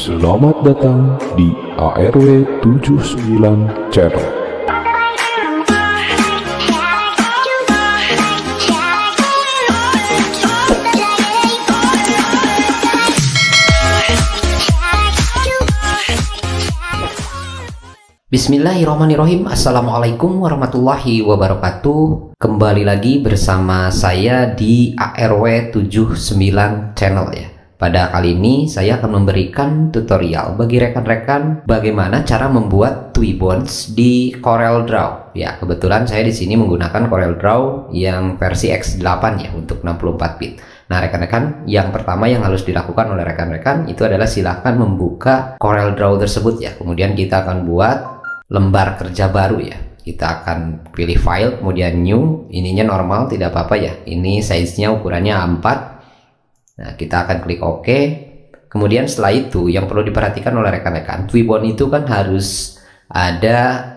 Selamat datang di ARW 79 Channel. Bismillahirrahmanirrahim. Assalamualaikum warahmatullahi wabarakatuh. Kembali lagi bersama saya di ARW 79 Channel ya. Pada kali ini saya akan memberikan tutorial bagi rekan-rekan bagaimana cara membuat Twibones di CorelDRAW. Ya, kebetulan saya di sini menggunakan CorelDRAW yang versi X8 ya untuk 64 bit. Nah, rekan-rekan, yang pertama yang harus dilakukan oleh rekan-rekan itu adalah silahkan membuka CorelDRAW tersebut ya. Kemudian kita akan buat lembar kerja baru ya. Kita akan pilih file, kemudian new, ininya normal, tidak apa-apa ya. Ini size-nya ukurannya A4. Nah, kita akan klik OK. Kemudian setelah itu yang perlu diperhatikan oleh rekan-rekan, Twibone itu kan harus ada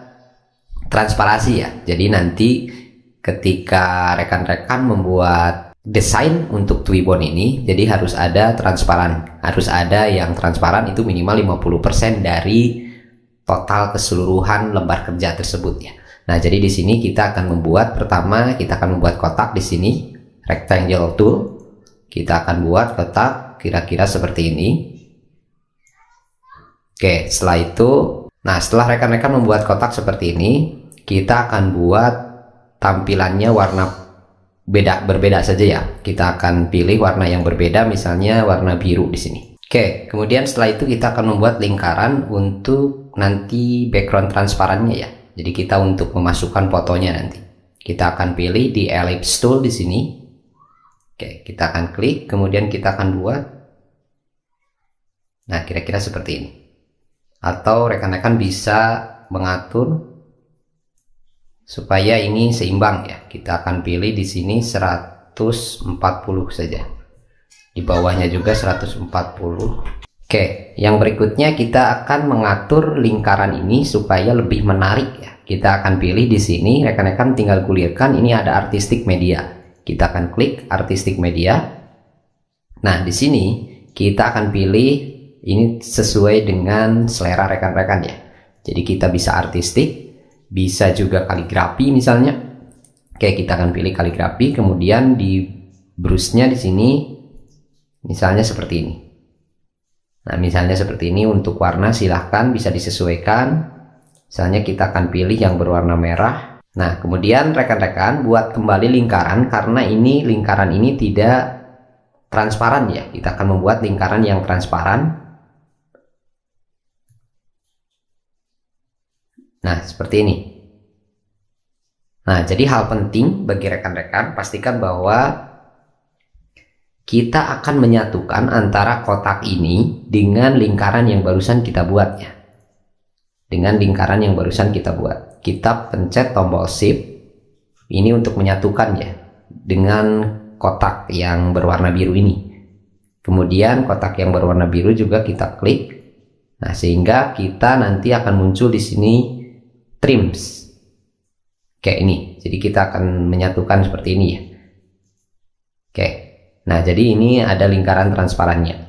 transparansi ya. Jadi nanti ketika rekan-rekan membuat desain untuk Twibone ini, jadi harus ada transparan. Harus ada yang transparan itu minimal 50% dari total keseluruhan lembar kerja tersebut ya. Nah, jadi di sini kita akan membuat, pertama kita akan membuat kotak di sini, rectangle tool. Kita akan buat kotak kira-kira seperti ini. Oke, setelah itu, nah setelah rekan-rekan membuat kotak seperti ini, kita akan buat tampilannya warna berbeda saja ya. Kita akan pilih warna yang berbeda, misalnya warna biru di sini. Oke, kemudian setelah itu kita akan membuat lingkaran untuk nanti background transparannya ya. Jadi kita untuk memasukkan fotonya nanti. Kita akan pilih di ellipse tool di sini. Oke, kita akan klik, kemudian kita akan buat. Nah, kira-kira seperti ini. Atau rekan-rekan bisa mengatur supaya ini seimbang ya. Kita akan pilih di sini 140 saja. Di bawahnya juga 140. Oke, yang berikutnya kita akan mengatur lingkaran ini supaya lebih menarik ya. Kita akan pilih di sini, rekan-rekan tinggal gulirkan, ini ada artistic media. Kita akan klik artistic media. Nah, di sini kita akan pilih ini sesuai dengan selera rekan-rekan ya. Jadi kita bisa artistic, bisa juga kaligrafi misalnya. Oke, kita akan pilih kaligrafi, kemudian di brush-nya di sini misalnya seperti ini. Nah, misalnya seperti ini untuk warna silahkan bisa disesuaikan. Misalnya kita akan pilih yang berwarna merah. Nah, kemudian rekan-rekan buat kembali lingkaran karena ini lingkaran ini tidak transparan ya. Kita akan membuat lingkaran yang transparan. Nah, seperti ini. Nah, jadi hal penting bagi rekan-rekan pastikan bahwa kita akan menyatukan antara kotak ini dengan lingkaran yang barusan kita buat ya. Dengan lingkaran yang barusan kita buat. Kita pencet tombol shift ini untuk menyatukan ya dengan kotak yang berwarna biru ini. Kemudian kotak yang berwarna biru juga kita klik. Nah, sehingga kita nanti akan muncul di sini trims. Kayak ini. Jadi kita akan menyatukan seperti ini ya. Oke. Nah, jadi ini ada lingkaran transparannya.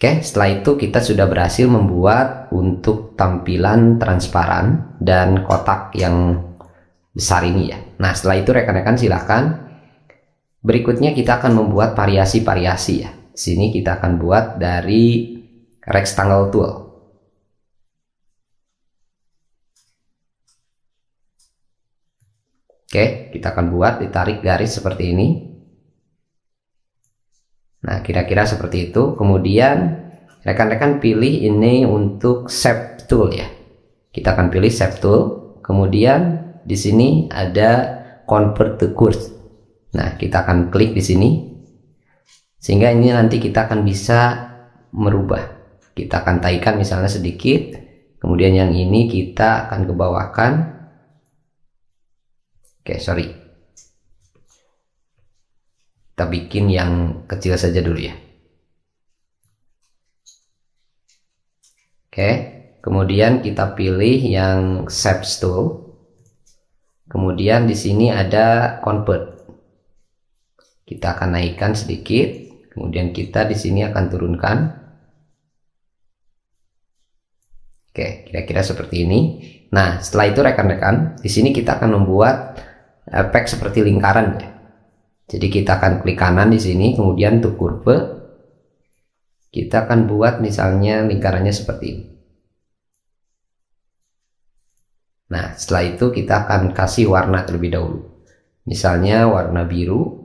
Oke, setelah itu kita sudah berhasil membuat untuk tampilan transparan dan kotak yang besar ini ya. Nah, setelah itu rekan-rekan silahkan. Berikutnya kita akan membuat variasi-variasi ya. Sini kita akan buat dari rectangle tool. Oke, kita akan buat ditarik garis seperti ini. Nah, kira-kira seperti itu. Kemudian rekan-rekan pilih ini untuk shape tool ya. Kita akan pilih shape tool. Kemudian di sini ada convert to curve. Nah, kita akan klik di sini. Sehingga ini nanti kita akan bisa merubah. Kita akan taikan misalnya sedikit. Kemudian yang ini kita akan kebawahkan. Oke, sorry. Kita bikin yang kecil saja dulu ya. Oke, kemudian kita pilih yang shape tool. Kemudian di sini ada convert. Kita akan naikkan sedikit, kemudian kita di sini akan turunkan. Oke, kira-kira seperti ini. Nah, setelah itu rekan-rekan, di sini kita akan membuat efek seperti lingkaran ya. Jadi kita akan klik kanan di sini, kemudian untuk kurve kita akan buat misalnya lingkarannya seperti ini. Nah, setelah itu kita akan kasih warna terlebih dahulu. Misalnya warna biru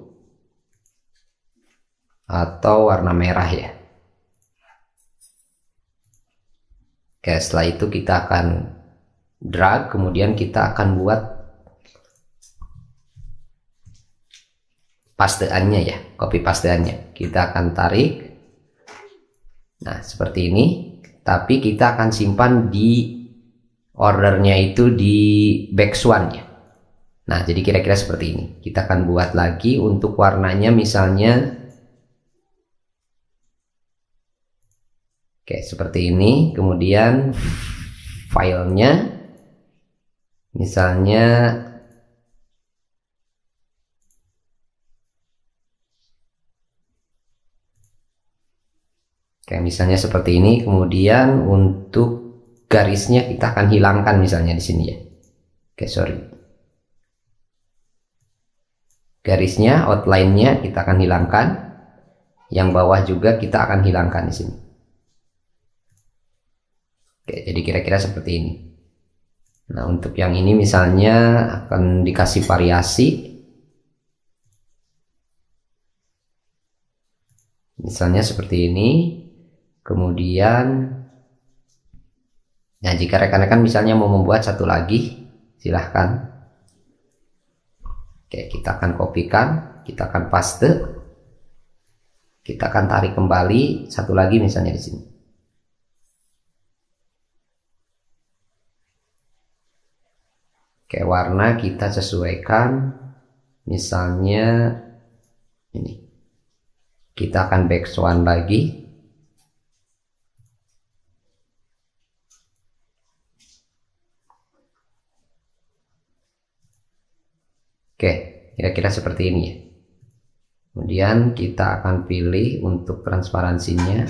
atau warna merah ya. Oke, setelah itu kita akan drag, kemudian kita akan buat pasteannya ya, copy pasteannya. Kita akan tarik. Nah, seperti ini. Tapi kita akan simpan di ordernya itu di backswan ya. Nah, jadi kira-kira seperti ini. Kita akan buat lagi untuk warnanya misalnya. Oke, seperti ini. Kemudian filenya misalnya seperti ini. Kemudian untuk garisnya kita akan hilangkan misalnya di sini ya. Oke, sorry. Garisnya, outline-nya kita akan hilangkan. Yang bawah juga kita akan hilangkan di sini. Oke, jadi kira-kira seperti ini. Nah, untuk yang ini misalnya akan dikasih variasi. Misalnya seperti ini. Kemudian, nah jika rekan-rekan misalnya mau membuat satu lagi, silahkan. Oke, kita akan kopikan, kita akan paste, kita akan tarik kembali satu lagi misalnya di sini. Oke, warna kita sesuaikan, misalnya ini. Kita akan backswan lagi. Oke, kira-kira seperti ini ya. Kemudian kita akan pilih untuk transparansinya.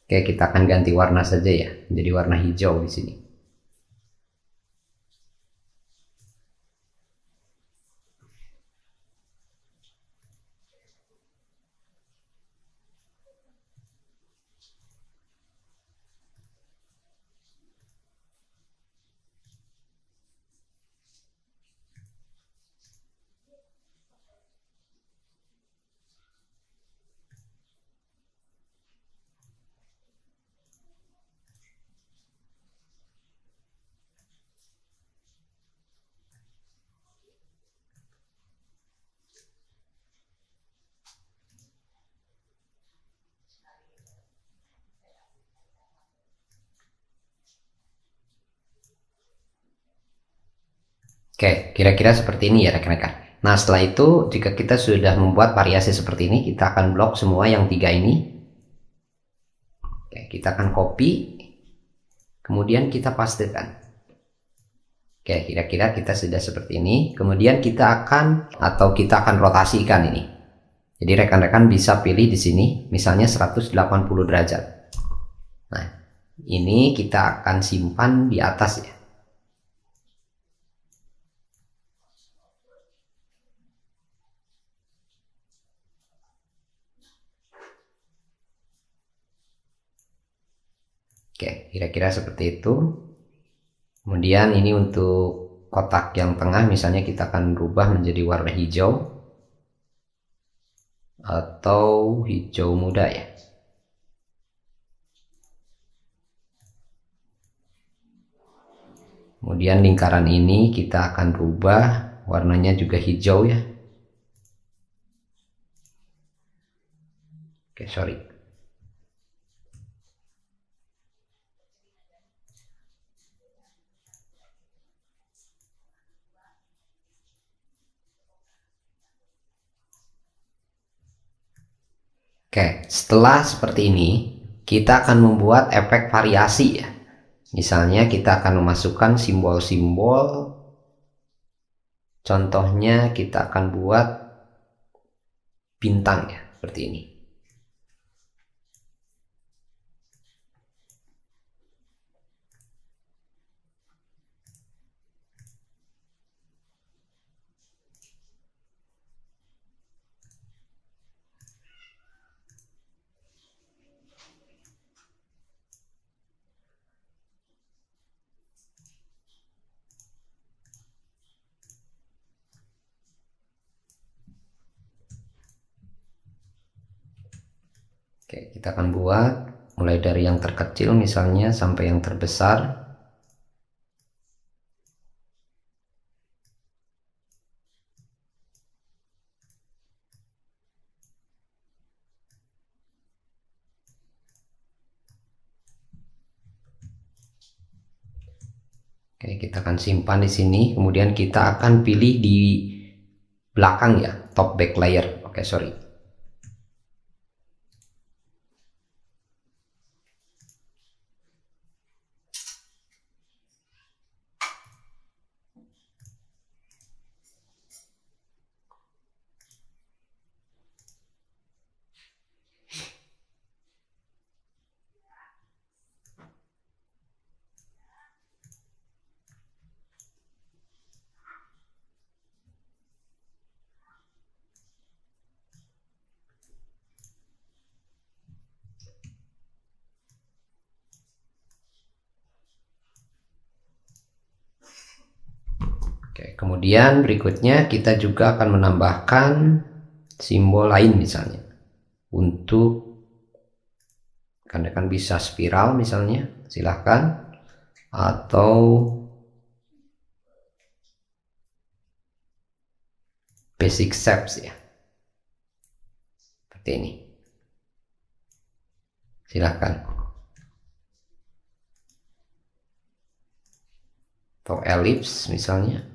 Oke, kita akan ganti warna saja ya, jadi warna hijau di sini. Oke, kira-kira seperti ini ya rekan-rekan. Nah, setelah itu jika kita sudah membuat variasi seperti ini, kita akan blok semua yang tiga ini. Oke, kita akan copy, kemudian kita pastekan. Oke, kira-kira kita sudah seperti ini. Kemudian kita akan rotasikan ini. Jadi rekan-rekan bisa pilih di sini, misalnya 180 derajat. Nah, ini kita akan simpan di atas ya. Oke, kira-kira seperti itu. Kemudian ini untuk kotak yang tengah misalnya kita akan rubah menjadi warna hijau atau hijau muda ya. Kemudian lingkaran ini kita akan rubah warnanya juga hijau ya. Oke, sorry. Oke, setelah seperti ini, kita akan membuat efek variasi ya. Misalnya kita akan memasukkan simbol-simbol Contohnya kita akan buat bintang ya, seperti ini. Oke, kita akan buat mulai dari yang terkecil misalnya sampai yang terbesar. Oke, kita akan simpan di sini. Kemudian kita akan pilih di belakang ya, top back layer. Oke, sorry. Oke, kemudian berikutnya kita juga akan menambahkan simbol lain misalnya. Untuk kan bisa spiral misalnya, silahkan. Atau basic shapes ya. Seperti ini. Silahkan. Atau ellipse misalnya.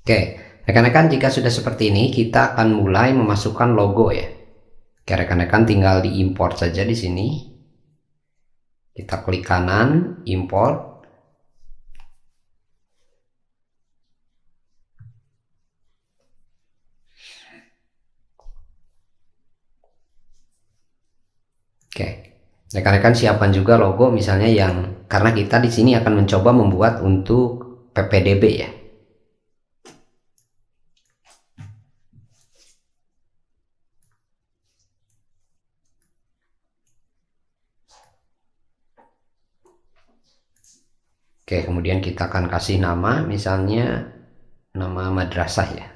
Oke, rekan-rekan, jika sudah seperti ini, kita akan mulai memasukkan logo ya. Oke, rekan-rekan tinggal diimport saja di sini. Kita klik kanan, import. Oke, rekan-rekan siapkan juga logo misalnya yang karena kita di sini akan mencoba membuat untuk PPDB ya. Oke, kemudian kita akan kasih nama, misalnya nama madrasah ya.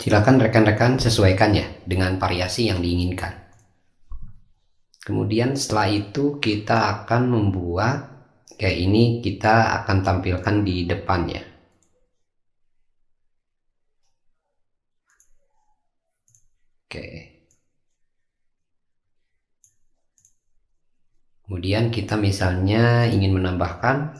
Silakan rekan-rekan sesuaikan ya dengan variasi yang diinginkan. Kemudian setelah itu kita akan membuat kayak ini, kita akan tampilkan di depan ya. Oke. Kemudian kita misalnya ingin menambahkan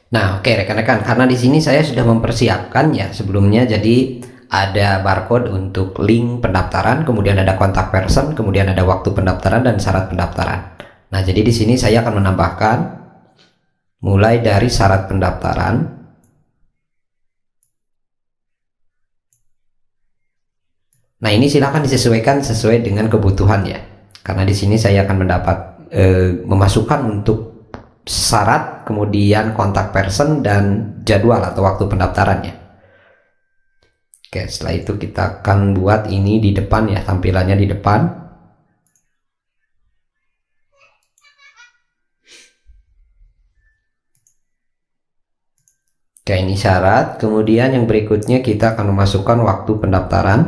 Nah, oke rekan-rekan, karena di sini saya sudah mempersiapkan ya sebelumnya, jadi ada barcode untuk link pendaftaran, kemudian ada kontak person, kemudian ada waktu pendaftaran dan syarat pendaftaran. Nah, jadi di sini saya akan menambahkan mulai dari syarat pendaftaran. Nah, ini silakan disesuaikan sesuai dengan kebutuhan ya. Karena di sini saya akan memasukkan untuk syarat, kemudian kontak person dan jadwal atau waktu pendaftarannya. Oke, setelah itu kita akan buat ini di depan ya, tampilannya di depan. Oke, ini syarat. Kemudian yang berikutnya kita akan memasukkan waktu pendaftaran.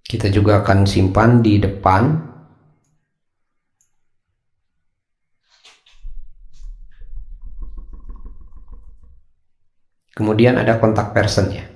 Kita juga akan simpan di depan. Kemudian ada kontak person ya.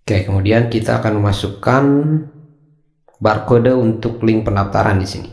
Oke, kemudian kita akan memasukkan barcode untuk link pendaftaran di sini.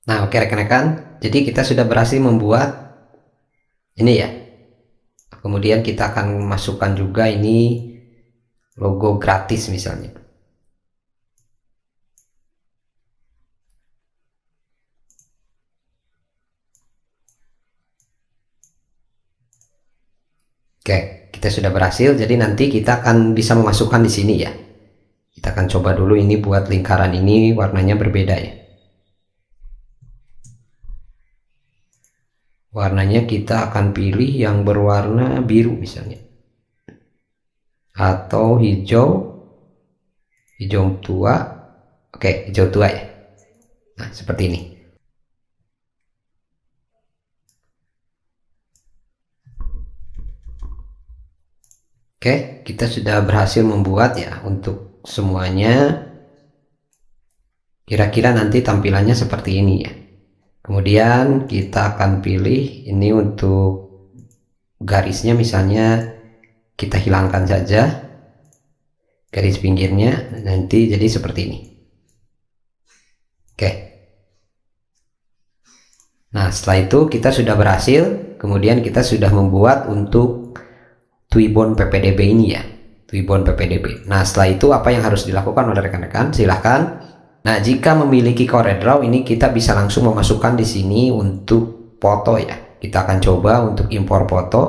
Nah, oke rekan-rekan, jadi kita sudah berhasil membuat ini ya. Kemudian kita akan masukkan juga ini logo gratis misalnya. Oke, kita sudah berhasil. Jadi nanti kita akan bisa memasukkan di sini ya. Kita akan coba dulu ini buat lingkaran ini warnanya berbeda ya. Warnanya kita akan pilih yang berwarna biru misalnya, atau hijau tua. Oke, hijau tua ya. Nah, seperti ini. Oke, kita sudah berhasil membuat ya untuk semuanya. Kira-kira nanti tampilannya seperti ini ya. Kemudian kita akan pilih ini untuk garisnya, misalnya kita hilangkan saja garis pinggirnya, nanti jadi seperti ini. Oke. Nah, setelah itu kita sudah berhasil. Kemudian kita sudah membuat untuk Twibbon PPDB ini ya, Twibbon PPDB. Nah, setelah itu apa yang harus dilakukan oleh rekan-rekan? Silahkan. Nah, jika memiliki CorelDRAW ini kita bisa langsung memasukkan di sini untuk foto ya. Kita akan coba untuk impor foto.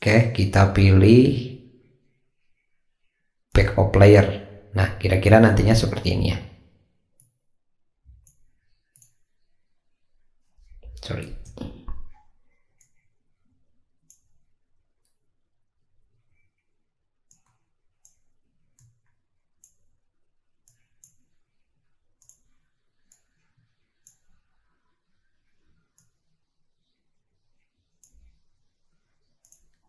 Oke, kita pilih backup layer. Nah, kira-kira nantinya seperti ini ya. Sorry.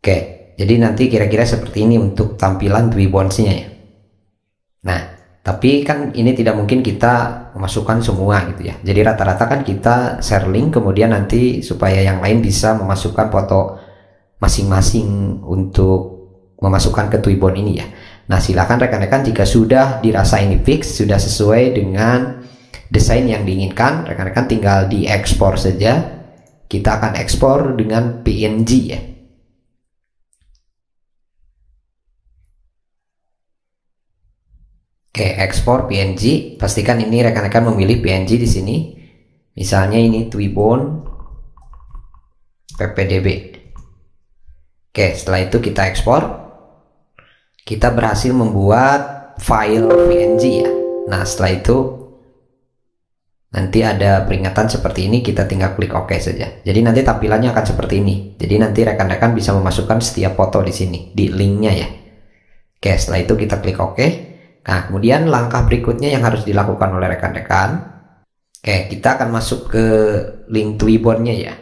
Oke, jadi nanti kira-kira seperti ini untuk tampilan Twibbons-nya ya. Nah, tapi kan ini tidak mungkin kita memasukkan semua gitu ya. Jadi rata-rata kan kita share link, kemudian nanti supaya yang lain bisa memasukkan foto masing-masing untuk memasukkan ke Twibbon ini ya. Nah, silakan rekan-rekan jika sudah dirasa ini fix, sudah sesuai dengan desain yang diinginkan, rekan-rekan tinggal diekspor saja. Kita akan ekspor dengan PNG ya. Oke, ekspor PNG. Pastikan ini rekan-rekan memilih PNG di sini. Misalnya ini Twibbon PPDB. Oke, setelah itu kita ekspor. Kita berhasil membuat file PNG ya. Nah, setelah itu nanti ada peringatan seperti ini, kita tinggal klik OK saja. Jadi nanti tampilannya akan seperti ini. Jadi nanti rekan-rekan bisa memasukkan setiap foto di sini, di linknya ya. Oke, setelah itu kita klik OK. Nah, kemudian langkah berikutnya yang harus dilakukan oleh rekan-rekan. Oke, kita akan masuk ke link Twibbon-nya ya.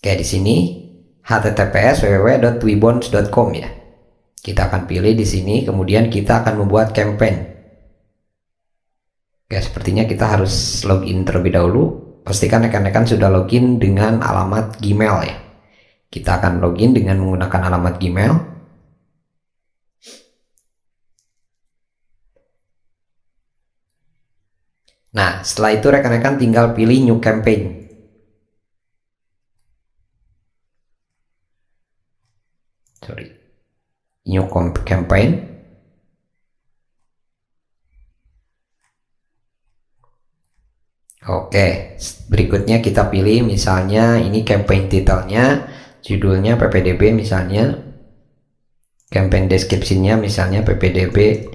Oke, di sini https www.twibons.com ya. Kita akan pilih di sini, kemudian kita akan membuat campaign. Oke, sepertinya kita harus login terlebih dahulu. Pastikan rekan-rekan sudah login dengan alamat Gmail ya. Kita akan login dengan menggunakan alamat Gmail. Nah, setelah itu rekan-rekan tinggal pilih new campaign. New campaign. Oke, berikutnya kita pilih misalnya ini campaign titelnya, judulnya PPDB misalnya, campaign description-nya misalnya PPDB.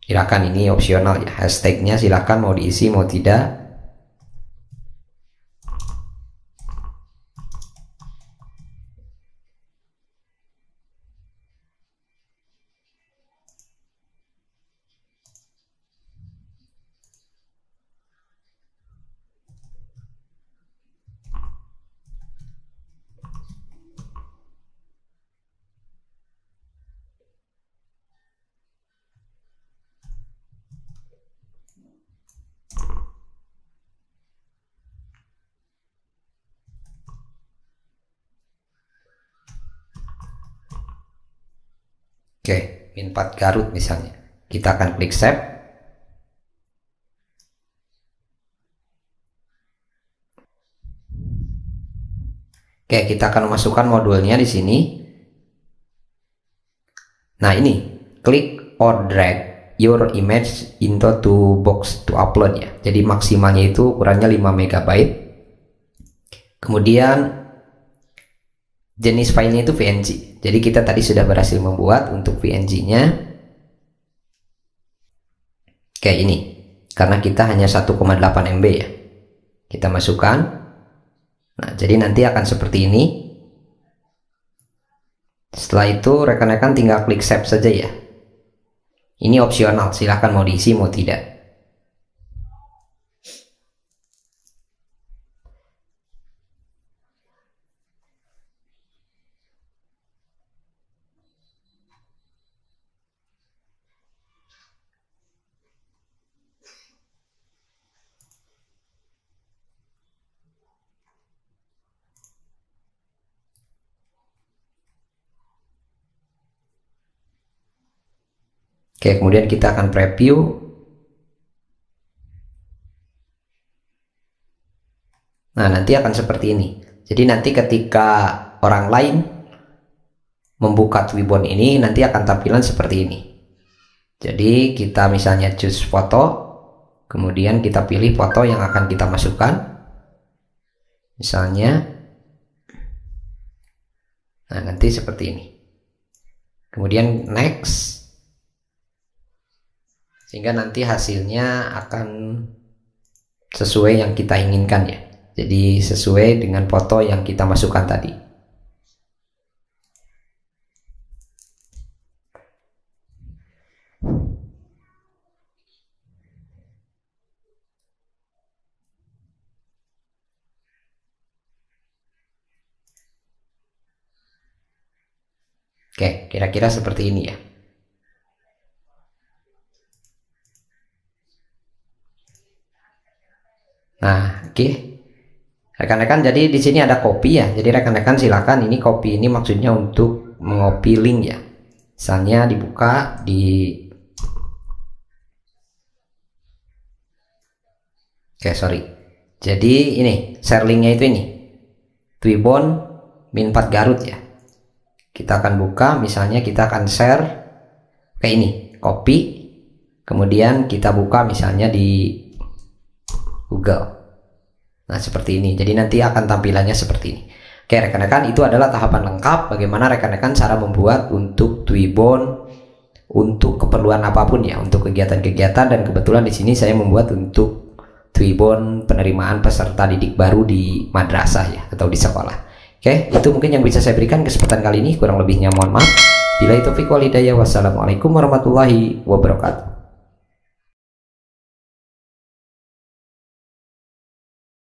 Silakan, ini opsional ya. Hashtagnya silakan mau diisi mau tidak. Oke, Min 4 Garut misalnya. Kita akan klik save. Oke, kita akan memasukkan modulnya di sini. Nah, ini klik or drag your image into to box to upload ya. Jadi maksimalnya itu ukurannya 5 MB. Kemudian jenis filenya itu PNG. Jadi kita tadi sudah berhasil membuat untuk PNG-nya kayak ini. Karena kita hanya 1,8 MB ya. Kita masukkan. Nah, jadi nanti akan seperti ini. Setelah itu rekan-rekan tinggal klik save saja ya. Ini opsional, silahkan mau diisi mau tidak. Oke, kemudian kita akan preview. Nah, nanti akan seperti ini. Jadi nanti ketika orang lain membuka Twibon ini, nanti akan tampilan seperti ini. Jadi kita misalnya choose foto, kemudian kita pilih foto yang akan kita masukkan. Misalnya, nah nanti seperti ini. Kemudian next. Sehingga nanti hasilnya akan sesuai yang kita inginkan ya. Jadi sesuai dengan foto yang kita masukkan tadi. Oke, kira-kira seperti ini ya. Nah, oke. Rekan-rekan, jadi di sini ada copy ya. Jadi rekan-rekan silakan, ini copy ini maksudnya untuk mengopi link ya. Misalnya dibuka di sorry. Jadi ini share linknya itu ini. Twibon Min 4 Garut ya. Kita akan buka, misalnya kita akan share kayak ini, copy. Kemudian kita buka misalnya di Google. Nah, seperti ini. Jadi nanti akan tampilannya seperti ini. Oke, rekan-rekan, itu adalah tahapan lengkap bagaimana rekan-rekan cara membuat untuk Twibon untuk keperluan apapun ya, untuk kegiatan-kegiatan, dan kebetulan di sini saya membuat untuk Twibon penerimaan peserta didik baru di madrasah ya, atau di sekolah. Oke, itu mungkin yang bisa saya berikan kesempatan kali ini. Kurang lebihnya mohon maaf. Billahi taufiq wal hidayah. Wassalamualaikum warahmatullahi wabarakatuh.